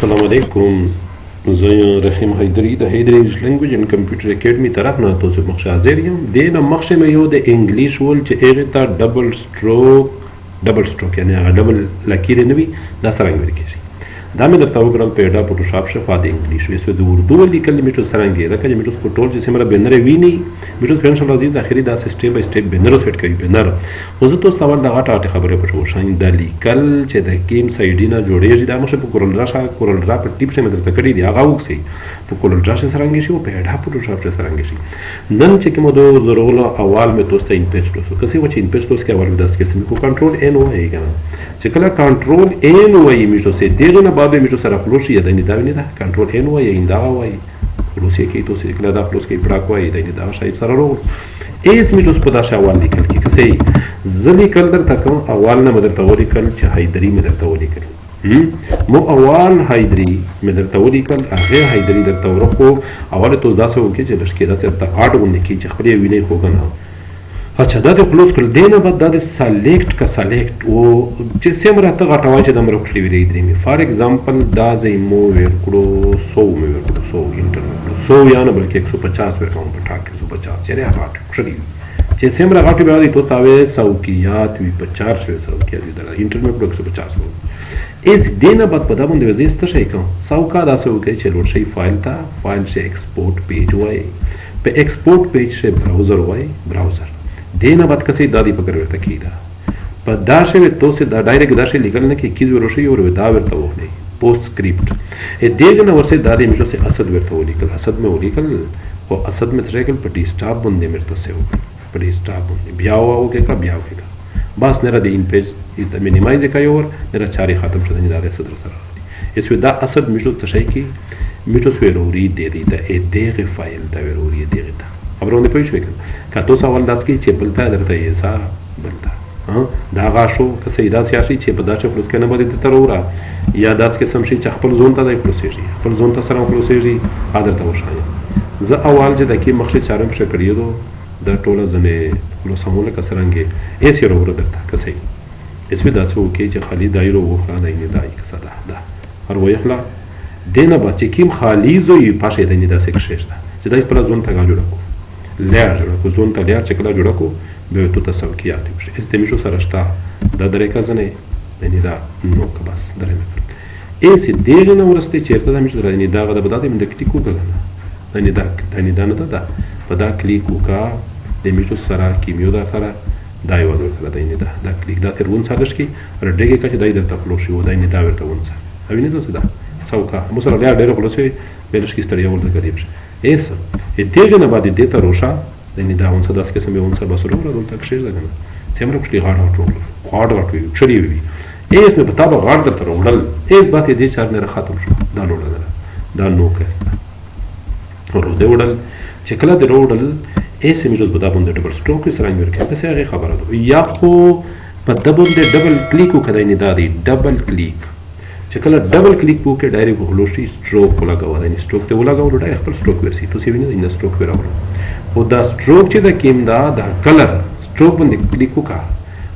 السلام علیکم. زه رحیم حیدری د حیدری لینګویج اینډ کمپیوټر اکیډمي طرف نه تاسو مخ حاضر یم. د نه مخ مې یو د انګلیش ول چې هغه ته ډبل سټروک یعنی هغه ډبل لکیر نه وي دا سره ویل کیږي. دا مې درته وګورم په ډا فوټوشاپ شفا د انګلیش وسو د اردو لیکل میټو سرنګي دا کله میټو کنټرول چې سمره بنره ویني میټو فنکشن راځي ځاخري دا سټیپ بای سټیپ بنره سیټ کوي بنره خو زه تاسو ته دا غټه خبره پټو شاین د لیکل چې د کیم سایډینا جوړیږي دا مشه په کورل را په ټیپ سره درته کړی دی هغه وکسي په کورل را سرنګي شي او په ډا فوټوشاپ سرنګي شي نن چې کوم د ضرورت اول مې تاسو ته انپیچ تاسو کسي و چې انپیچ تاسو کې اول داس کې سم کو کنټرول ان وای کنه چې کله کنټرول ان وای میټو سي دغه نه بعد میټو سره خلوشي یا د نه دا کنټرول ان وای انده وای خلوصي کې تاسو کله دا خلوص کې پړه کوي د نه دا شای سره ورو ایس میټو په دا شاوال لیکل کې کسي ځلې کل در تکم اول نه مدر توري کل چې حیدری مدر توري کړ مو اول حیدری مدر توري کل هغه حیدری در تورو خو اول تو داسو کې چې لشکې داسې ته اډ ونه کې چې خپل ویني خو کنه اچھا دا د خلوص کړل دینه بعد د سلیکټ کا سلیکټ او چې سمره ته غټوای چې د مرو کړی وی دی می فار ایگزامپل دا زې مو ور کړو 100 مې ور کړو 100 انټر 100 یا نه بلکې 150 ور کوم په ټاک 150 یې راټ کړی چې سمره غټي به دی ته تاوي 100 کیات وی 50 100 کیات دی دا انټر مې کړو 150 اس دینه بعد په دا باندې وزیست شي کوم 100 کا دا سو کې چې لوړ شي فایل تا فایل شي ایکسپورټ پیج وای په ایکسپورټ پیج شي براوزر وای براوزر دینه بعد کسي دادی پکړ ورته کیدا په دا شی تو سه دا ډایرکټ دا شی لیکل نه کی کیز ورشي او دا ورته وخت پوسټ سکرپټ ا دغه نو ورسه دادی میشو سه اسد ورته ولیکل اسد مې ولیکل او اسد مې ترکل په ډیسټاپ باندې مرته سه و په ډیسټاپ باندې بیا او کې بیا کې بس نه را دی ان پیج ته مینیمایز کایور نه را چاري ختم شته نه دا صدر سره اس دا اسد میشو تشای کی میشو سه وروري دی دی دا ا دغه فایل دا وروري دغه خبرونه پوه شئ که تاسو اول داس کې چې بلته درته یې سا بلته دا غاشو که سیدا سیاسي چې په داسې خلک نه باندې ترورا یا داس کې سم شي چې خپل ځون ته د پروسیجر خپل ځون ته سره پروسیجر عادت وشاي زه اول چې د کې مخشي چارم شه کړیو د ټوله ځنه نو سمونه کسرانګي ایس یې ورو درته کسي اس په داسو کې چې خالي دایره وخلا نه دای کسدا دا هر ویخلا دینه با چې کیم خالي زوی پاشه د نه داسې کښه چې دای په ځون ته غاړو لیر جوړه کو زون ته لیر چې کله جوړه کو به تو تاسو کیات شي اس د میشو سره شتا د درې کا زنه نه دا نو که بس درې مې ایس دغه نو ورسته چیرته د میشو درې نه دا غد بدات من د کلیکو کنه نه دا نه دا په دا کلیکو کا د میشو سره کیمیو دا سره دا یو ورته دا دا کلیک دا تر ون سره شي رډګه کا چې دای درته خلو شي و دای نه دا ورته ون سره اوینه تاسو دا څوکا مو سره لیر ډېر خلو شي بلش کی ستړیا ورته کړی ایس دغه نه باندې دته روشا د نه دا ونڅ داس کې سم یو ونڅ بسرو را دلته کښې ده کنه سمره کښې غاړه ټول چړي وي ایس نه پتا به غاړه تر وړل ایس باندې دې چار نه ختم شو دا وړل دا نو کې ورو دې وړل چې کله دې وړل ایس مې جوړ بدا باندې ډبل سټروک سره ورکه پس هغه خبره ده یا خو په ډبل کلیک وکړای نه دا دی ډبل کلیک چې کله ډبل کلیک وکړي ډایرکټ هلوشي سټروک لګاوه دا نه سټروک ته ولګاوه ډایرکټ خپل سټروک ورسي تاسو وینئ دا سټروک وراوړو او دا سټروک چې د کیم دا د کلر سټروک باندې کلیک وکړه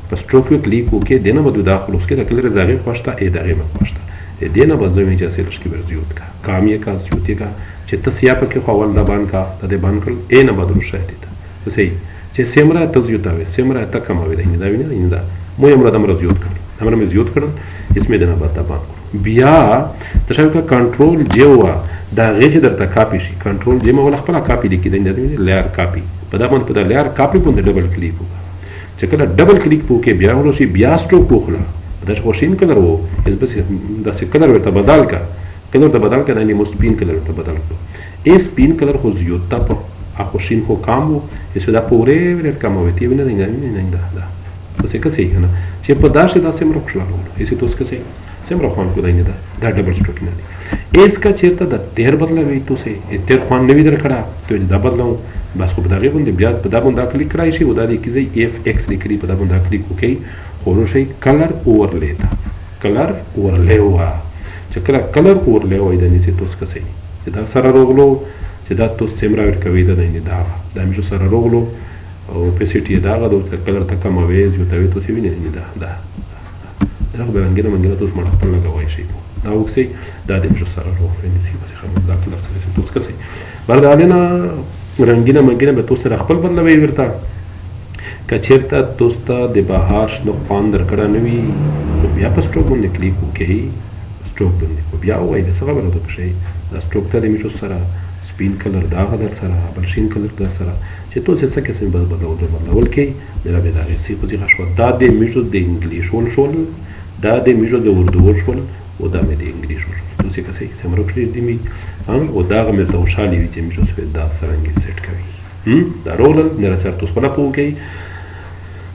په سټروک یو کلیک وکړي دنه بده داخل اوس کې د کلر زاغه خوښته ا دغه مې خوښته دنه بده مې چې سیلش کې ورزيوت کا کامیه کا سيوتي کا چې تاسو په کې خپل د بان کا د بان کړ ا نه بدلو شهدي ته صحیح چې سیمرا تزيوتاوي سیمرا تکموي دا وینئ دا مو یې مراد امر زیوت کړ امر مې زیوت کړ اسمه دنه بده بان بیا تاسو کا کنټرول جوا دا غیږ درته کاپی شي کنټرول جما ول خپل کاپی لیکي د لیر کاپی په دا باندې په دا لیر کاپی باندې ډبل کلیک وکړه چې کله ډبل کلیک وکړي بیا ورسي بیا سټروک وکړه دا خوشین کلر وو اس بس دا څه کلر ورته بدل کا کلر ته بدل کړه نه مو سپین کلر ته بدل کړه اس سپین کلر خو زیوت تا په خوشین خو کامو اس دا پورې ور کموي نه دا څه کسي کنه چې په داشه دا سم رخصلو هیڅ توس کسي سمره خوان کو دینه دا ډبل سټروک نه دی اس کا چیرته د تیر بدلوي تاسو تیر خوان نوی در کړه ته دا بدلو بس خو دغه باندې بیا په دا باندې کلیک کړئ شي ودا دي کیږي اف ایکس لیکري په دا باندې کلیک وکړي خو شي کلر اورلے تا کلر اورلے وا چې کلر اورلے وای د نسی تاسو کسي دا سره روغلو چې دا تاسو سمره ورکوي دا نه دا مې سره روغلو او په سيټي دا غو د کلر ته کومه وې چې ته وې تاسو وینئ دا دا به رنګینه منګینه تاسو مړه خپل لګوي شي دا وکسي دا د مشو سره روح ونیسي بس خبر دا کله سره توس کسي بردالنا رنگینه منګینه به توس سره خپل بدلوي ورته کچیرته توس ته د بهار شنو خوان درکړه نه وي بیا په سټروک باندې کلیک وکړي سټروک باندې بیا وایي څه خبره ده پښې دا سټروک ته د مشو سره سپین کلر دا در سره بل شین کلر در سره چې توس څه قسم بدلول کې دا به دا سی په ځای شو دا د مشو د انګلیش شول دا د مشو د اردو شول او دا مې د انګلیش شول توس څه کسي سمرو کړی دی می او دا مې ته خوشالي وي چې مشو څه دا سرنګي سیټ کوي دا رول نه راځي توس په پوکي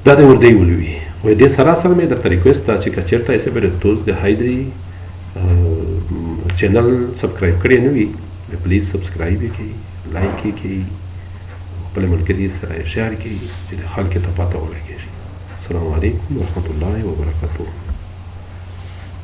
دا د وردی ولوي و دې سراسر مې د ریکوست ته چې کچرته ایسه به توس د هایدري چینل سبسکرایب کړی نه وي پلیز سبسکرایب کړئ لایک کړئ خپل ملګري سره شیر کړئ چې خلک ته پته ولګي السلام علیکم ورحمت الله وبرکاته